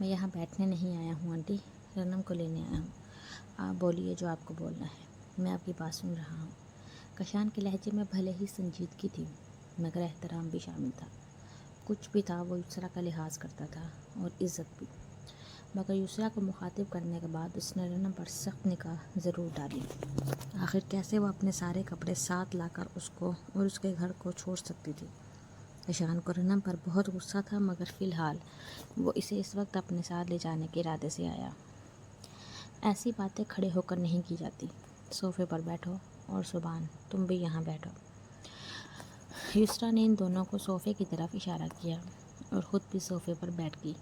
میں یہاں بیٹھنے نہیں آیا ہوں آنٹی، رنم کو لینے آیا ہوں۔ آپ بولیے جو آپ کو بولنا ہے، میں آپ کی بات سن رہا ہوں۔ کشان کے لہجے میں بھلے ہی سنجیدگی تھی مگر احترام بھی شامل تھا۔ کچھ بھی تھا، وہ یسریٰ کا لحاظ کرتا تھا اور عزت بھی، مگر یسریٰ کو مخاطب کرنے کے بعد اس نے رنم پر سخت نگاہ ضرور ڈالی۔ آخر کیسے وہ اپنے سارے کپڑے ساتھ لا کر اس کو اور اس کے گھر کو چھوڑ سکتی تھی؟ کشان کو رنم پر بہت غصہ تھا مگر فی الحال وہ اسے اس وقت اپنے ساتھ لے جانے کے ارادے سے آیا۔ ایسی باتیں کھڑے ہو کر نہیں کی جاتی۔ صوفے پر بیٹھو، اور سبحان تم بھی یہاں بیٹھو۔ یسریٰ نے ان دونوں کو صوفے کی طرف اشارہ کیا اور خود بھی صوفے پر بیٹھ گئی۔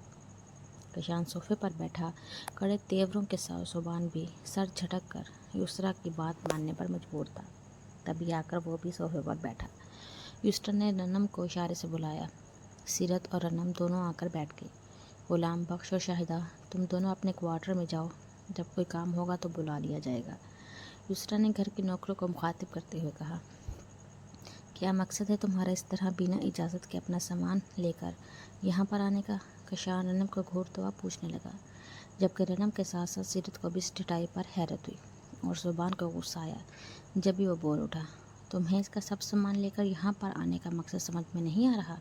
کشان صوفے پر بیٹھا، کڑے تیوروں کے ساتھ سبحان بھی سر جھٹک کر یسریٰ کی بات ماننے پر مجبور تھا۔ تبھی آ کر وہ بھی صوفے پر بیٹھا۔ یسریٰ نے رنم کو اشارے سے بلایا۔ سیرت اور رنم دونوں آ کر بیٹھ گئے۔ غلام بخش اور شاہدہ، تم دونوں اپنے کوارٹر میں جاؤ، جب کوئی کام ہوگا تو بلا لیا جائے گا۔ یسریٰ نے گھر کے نوکروں کو مخاطب کرتے ہوئے کہا، کیا مقصد ہے تمہارا اس طرح بنا اجازت کے اپنا سامان لے کر یہاں پر آنے کا؟ کشان رنم کو گھور دعا پوچھنے لگا، جبکہ رنم کے ساتھ ساتھ سیرت کو بھی اس ڈٹائی پر حیرت ہوئی اور سبحان کو غصہ آیا۔ جب بھی وہ بول اٹھا، تمہیں اس کا سب سامان لے کر یہاں پر آنے کا مقصد سمجھ میں نہیں آ رہا؟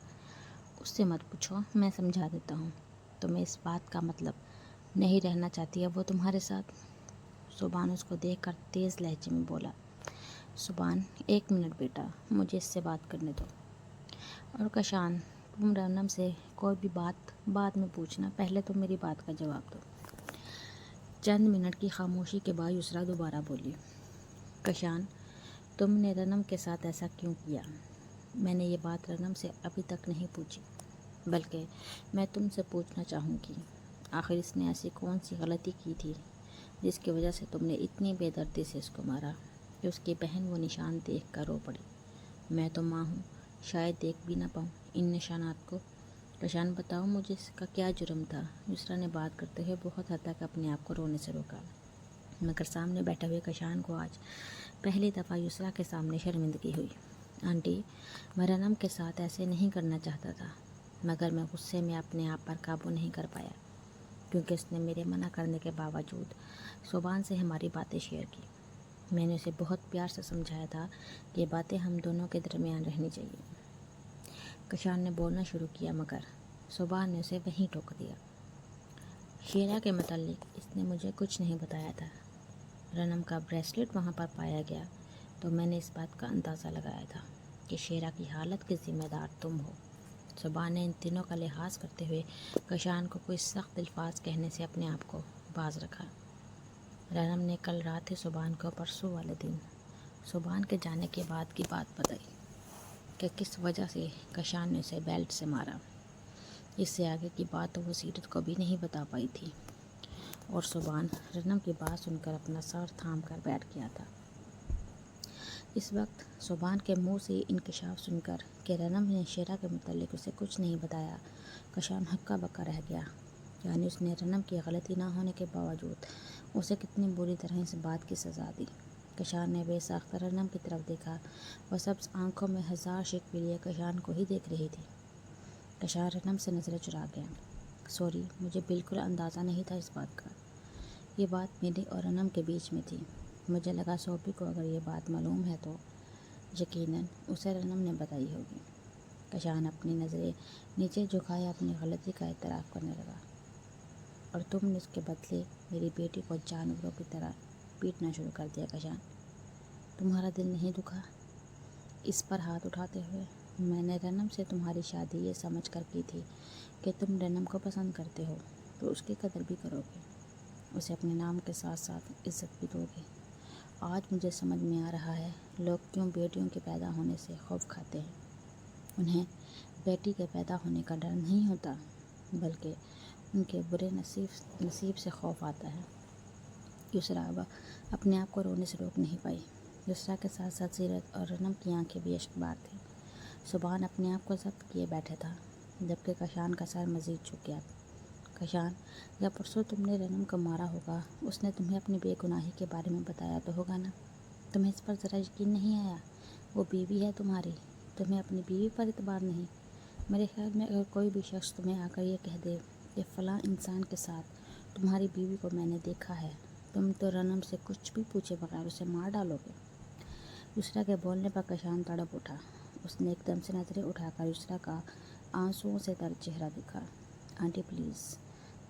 اس سے مت پوچھو، میں سمجھا دیتا ہوں۔ تمہیں اس بات کا مطلب نہیں رہنا چاہتی ہے وہ تمہارے ساتھ؟ سبحان اس کو دیکھ کر تیز لہجے میں بولا، سبحان ایک منٹ بیٹا، مجھے اس سے بات کرنے دو۔ اور کشان، تم رنم سے کوئی بھی بات بعد میں پوچھنا، پہلے تو میری بات کا جواب دو۔ چند منٹ کی خاموشی کے بعد یسریٰ دوبارہ بولی، کشان تم نے رنم کے ساتھ ایسا کیوں کیا؟ میں نے یہ بات رنم سے ابھی تک نہیں پوچھی، بلکہ میں تم سے پوچھنا چاہوں گی، آخر اس نے ایسی کون سی غلطی کی تھی جس کی وجہ سے تم نے اتنی بے دردی سے اس کو مارا کہ اس کی بہن وہ نشان دیکھ کر رو پڑی؟ میں تو ماں ہوں، شاید دیکھ بھی نہ پاؤں ان نشانات کو۔ کشان بتاؤ مجھے اس کا کیا جرم تھا؟ یسریٰ نے بات کرتے ہوئے بہت حد تک اپنے آپ کو رونے سے روکا، مگر سامنے بیٹھے ہوئے کشان کو آج پہلی دفعہ یسریٰ کے سامنے شرمندگی ہوئی۔ آنٹی، میں رنم کے ساتھ ایسے نہیں کرنا چاہتا تھا، مگر میں غصے میں اپنے آپ پر قابو نہیں کر پایا، کیونکہ اس نے میرے منع کرنے کے باوجود سبحان سے ہماری باتیں شیئر کی۔ میں نے اسے بہت پیار سے سمجھایا تھا کہ یہ باتیں ہم دونوں کے درمیان رہنی چاہیے۔ کشان نے بولنا شروع کیا مگر سبحان نے اسے وہیں ٹوک دیا۔ شیرا کے متعلق اس نے مجھے کچھ نہیں بتایا تھا۔ رنم کا بریسلٹ وہاں پر پایا گیا تو میں نے اس بات کا اندازہ لگایا تھا کہ شیرا کی حالت کے ذمہ دار تم ہو۔ سبحان نے ان تینوں کا لحاظ کرتے ہوئے کشان کو کوئی سخت الفاظ کہنے سے اپنے آپ کو باز رکھا۔ رنم نے کل رات ہی سبحان کو پرسوں والے دن سبحان کے جانے کے بعد کی بات بتائی کہ کس وجہ سے کشان نے اسے بیلٹ سے مارا۔ اس سے آگے کی بات تو وہ سیرت کو بھی نہیں بتا پائی تھی، اور سبحان رنم کی بات سن کر اپنا سر تھام کر بیٹھ گیا تھا۔ اس وقت سبحان کے منہ سے انکشاف سن کر کہ رنم نے شیرا کے متعلق اسے کچھ نہیں بتایا، کشان ہکا بکا رہ گیا، یعنی اس نے رنم کی غلطی نہ ہونے کے باوجود اسے کتنی بری طرح اس بات کی سزا دی۔ کشان نے بے ساختہ رنم کی طرف دیکھا، وہ سبز آنکھوں میں ہزار شکوے لیے کشان کو ہی دیکھ رہی تھی۔ کشان رنم سے نظریں چرا گیا، سوری، مجھے بالکل اندازہ نہیں تھا اس بات کا۔ یہ بات میرے اور رنم کے بیچ میں تھی، مجھے لگا صوفی کو اگر یہ بات معلوم ہے تو یقیناً اسے رنم نے بتائی ہوگی۔ کشان اپنی نظریں نیچے جھکائے اپنی غلطی کا اعتراف کرنے لگا، اور تم نے اس کے بدلے میری بیٹی کو جانوروں کی طرح پیٹنا شروع کر دیا۔ کشان، تمہارا دل نہیں دکھا؟ اس پر ہاتھ اٹھاتے ہوئے، میں نے رنم سے تمہاری شادی یہ سمجھ کر کی تھی کہ تم رنم کو پسند کرتے ہو تو اس کی قدر بھی کرو گے، اسے اپنے نام کے ساتھ ساتھ عزت بھی دو گے۔ آج مجھے سمجھ میں آ رہا ہے لوگ کیوں بیٹیوں کے پیدا ہونے سے خوف کھاتے ہیں۔ انہیں بیٹی کے پیدا ہونے کا ڈر نہیں ہوتا، بلکہ ان کے برے نصیب سے خوف آتا ہے۔ یسریٰ اپنے آپ کو رونے سے روک نہیں پائی۔ یسریٰ کے ساتھ ساتھ سیرت اور رنم کی آنکھیں بھی اشکبار تھیں۔ سبحان اپنے آپ کو ضبط کیے بیٹھے تھا، جبکہ کشان کا سر مزید جھک گیا۔ کشان، جب پرسوں تم نے رنم کو مارا ہوگا، اس نے تمہیں اپنی بے گناہی کے بارے میں بتایا تو ہوگا نا؟ تمہیں اس پر ذرا یقین نہیں آیا؟ وہ بیوی ہے تمہاری، تمہیں اپنی بیوی پر اعتبار نہیں؟ میرے خیال میں اگر کوئی بھی شخص تمہیں آ کر یہ کہہ دے کہ فلاں انسان کے ساتھ تمہاری بیوی کو میں نے دیکھا ہے، تم تو رنم سے کچھ بھی پوچھے بغیر اسے مار ڈالو گے۔ یسریٰ کے بولنے پر کشان تڑپ اٹھا۔ اس نے ایک دم سے نظریں اٹھا کر یسریٰ کا آنسوؤں سے تر چہرہ دیکھا۔ آنٹی پلیز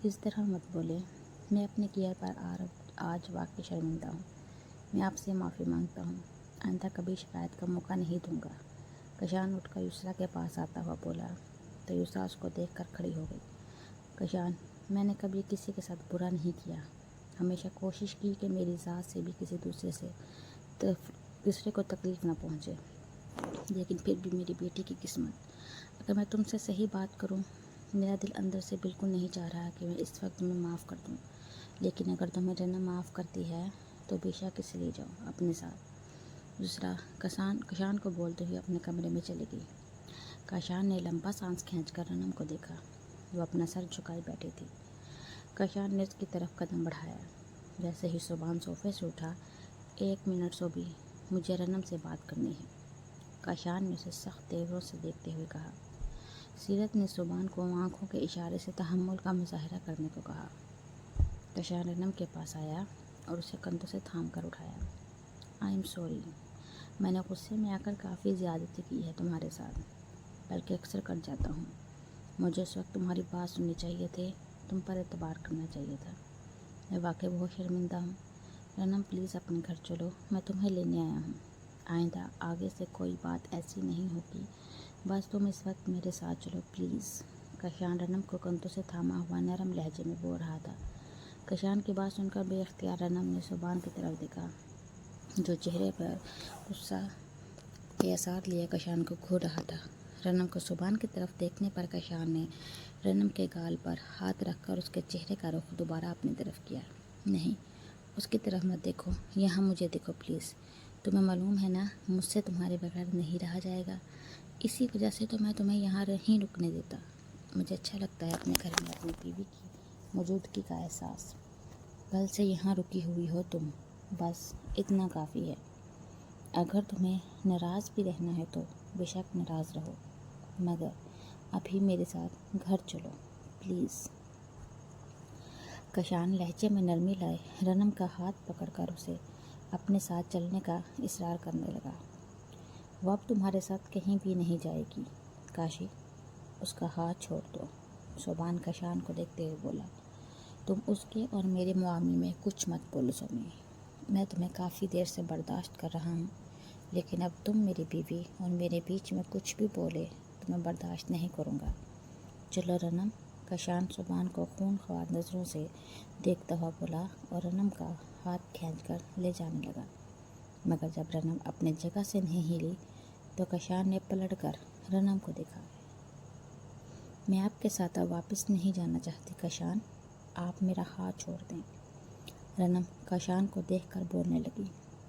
اس طرح مت بولے، میں اپنے کیے پر آج واقعی شرمندہ ہوں، میں آپ سے معافی مانگتا ہوں، آئندہ کبھی شکایت کا موقع نہیں دوں گا۔ کشان اٹھ کر یسریٰ کے پاس آتا ہوا بولا تو یسریٰ اس کو دیکھ کر کھڑی ہو گئی۔ کشان، میں نے کبھی کسی کے ساتھ برا نہیں کیا، ہمیشہ کوشش کی کہ میری ذات سے بھی کسی دوسرے کو تکلیف نہ پہنچے، لیکن پھر بھی میری بیٹی کی قسمت۔ اگر میں تم سے صحیح بات کروں، میرا دل اندر سے بالکل نہیں چاہ رہا کہ میں اس وقت تمہیں معاف کر دوں، لیکن اگر تمہیں رنم معاف کرتی ہے تو بے شک اسے لے جاؤ اپنے ساتھ۔ یسریٰ کشان کو بولتے ہوئے اپنے کمرے میں چلی گئی۔ کشان نے لمبا سانس کھینچ کر رنم کو دیکھا، وہ اپنا سر جھکائے بیٹھی تھی۔ کشان نے اس کی طرف قدم بڑھایا۔ جیسے ہی سبحان صوفے سے اٹھا، 1 منٹ سو بھی، مجھے رنم سے بات کرنی ہے، کشان نے اسے سخت تیوروں سے دیکھتے ہوئے کہا۔ سیرت نے سبحان کو آنکھوں کے اشارے سے تحمل کا مظاہرہ کرنے کو کہا۔ کشان رنم کے پاس آیا اور اسے کندھوں سے تھام کر اٹھایا۔ آئی ایم سوری، میں نے غصے میں آ کر کافی زیادتی کی ہے تمہارے ساتھ، بلکہ اکثر کر جاتا ہوں۔ مجھے اس وقت تمہاری بات سننی چاہیے تھی، تم پر اعتبار کرنا چاہیے تھا۔ میں واقعی بہت شرمندہ ہوں۔ رنم پلیز اپنے گھر چلو، میں تمہیں لینے آیا ہوں۔ آئندہ آگے سے کوئی بات ایسی نہیں ہوگی، بس تم اس وقت میرے ساتھ چلو پلیز۔ کشان رنم کو کندھوں سے تھاما ہوا نرم لہجے میں بول رہا تھا۔ کشان کی بات سن کر بے اختیار رنم نے سبحان کی طرف دیکھا، جو چہرے پر غصہ کے آثار لیے کشان کو گھور رہا تھا۔ رنم کو سبحان کی طرف دیکھنے پر کشان نے رنم کے گال پر ہاتھ رکھ کر اس کے چہرے کا رخ دوبارہ اپنی طرف کیا۔ نہیں، اس کی طرف مت دیکھو، یہاں مجھے دیکھو پلیز۔ تمہیں معلوم ہے نا مجھ سے تمہارے بغیر نہیں رہا جائے گا، اسی وجہ سے تو میں تمہیں یہاں نہیں رکنے دیتا۔ مجھے اچھا لگتا ہے اپنے گھر میں اپنی بیوی کی موجودگی کا احساس۔ کل سے یہاں رکی ہوئی ہو تم، بس اتنا کافی ہے۔ اگر تمہیں ناراض بھی رہنا ہے تو بے شک ناراض رہو، مگر ابھی میرے ساتھ گھر چلو پلیز۔ کشان لہجے میں نرمی لائے رنم کا ہاتھ پکڑ کر اسے اپنے ساتھ چلنے کا اصرار کرنے لگا۔ وہ اب تمہارے ساتھ کہیں بھی نہیں جائے گی، کاشی اس کا ہاتھ چھوڑ دو۔ سبحان کشان کو دیکھتے ہوئے بولا۔ تم اس کے اور میرے معاملے میں کچھ مت بولو سمی، میں تمہیں کافی دیر سے برداشت کر رہا ہوں، لیکن اب تم میری بیوی اور میرے بیچ میں کچھ بھی بولے تو میں برداشت نہیں کروں گا۔ چلو رنم، کشان سبحان کو خون خوار نظروں سے دیکھتا ہوا بولا اور رنم کا ہاتھ کھینچ کر لے جانے لگا۔ مگر جب رنم اپنے جگہ سے نہیں ہلی تو کشان نے پلٹ کر رنم کو دیکھا۔ میں آپ کے ساتھ اب واپس نہیں جانا چاہتی کشان، آپ میرا ہاتھ چھوڑ دیں۔ رنم کشان کو دیکھ کر بولنے لگی۔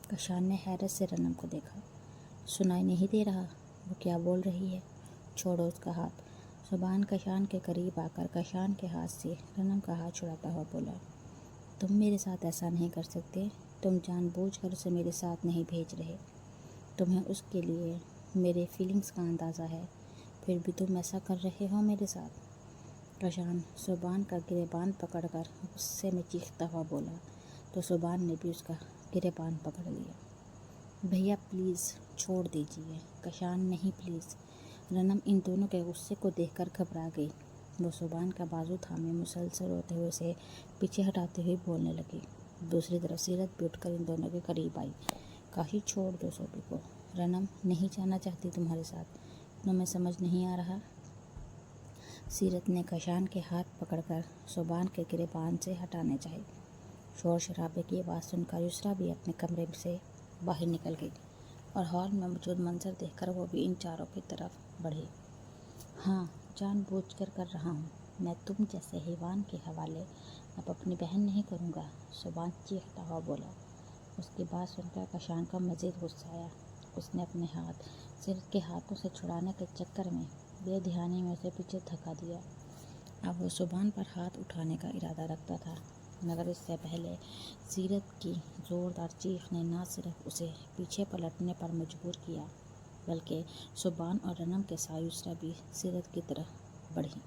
کشان نے حیرت سے رنم کو دیکھا۔ سنائی نہیں دے رہا وہ کیا بول رہی ہے؟ چھوڑو اس کا ہاتھ۔ سبحان کشان کے قریب آ کر کشان کے ہاتھ سے رنم کا ہاتھ چھڑاتا ہوا بولا، تم میرے ساتھ ایسا نہیں کر سکتے، تم جان بوجھ کر اسے میرے ساتھ نہیں بھیج رہے، تمہیں اس کے لیے میرے فیلنگز کا اندازہ ہے، پھر بھی تم ایسا کر رہے ہو میرے ساتھ۔ کشان سبحان کا گریبان پکڑ کر غصے میں چیختا ہوا بولا تو سبحان نے بھی اس کا گریبان پکڑ لیا۔ بھیا پلیز چھوڑ دیجیے۔ کشان نہیں پلیز۔ رنم ان دونوں کے غصے کو دیکھ کر گھبرا گئی۔ وہ سبحان کا بازو تھامے مسلسل روتے ہوئے اسے پیچھے ہٹاتے ہوئے بولنے لگی۔ دوسری طرف سیرت بھی اٹھ کر ان دونوں کے قریب آئی۔ کاشی چھوڑ دو سوبی کو، رنم نہیں جانا چاہتی تمہارے ساتھ، تمہیں سمجھ نہیں آ رہا؟ سیرت نے کشان کے ہاتھ پکڑ کر سبحان کے گریبان سے ہٹانے چاہے۔ شور شرابے کی آواز سن کر یسریٰ بھی اپنے کمرے سے باہر نکل گئی اور ہال میں موجود منظر دیکھ کر وہ بھی ان چاروں کی طرف بڑھی۔ ہاں، جان بوجھ کر رہا ہوں، میں تم جیسے حیوان کے حوالے اب اپنی بہن نہیں کروں گا، سبحان چیختا ہوا بولا۔ اس کی بات سن کر کشان کو مزید غصہ آیا۔ اس نے اپنے ہاتھ سیرت کے ہاتھوں سے چھڑانے کے چکر میں بے دھیانی میں اسے پیچھے دھکا دیا۔ اب وہ سبحان پر ہاتھ اٹھانے کا ارادہ رکھتا تھا، مگر اس سے پہلے سیرت کی زوردار چیخ نے نہ صرف اسے پیچھے پلٹنے پر مجبور کیا، بلکہ سبحان اور رنم کے ساتھ یسریٰ بھی سیرت کی طرف بڑھی۔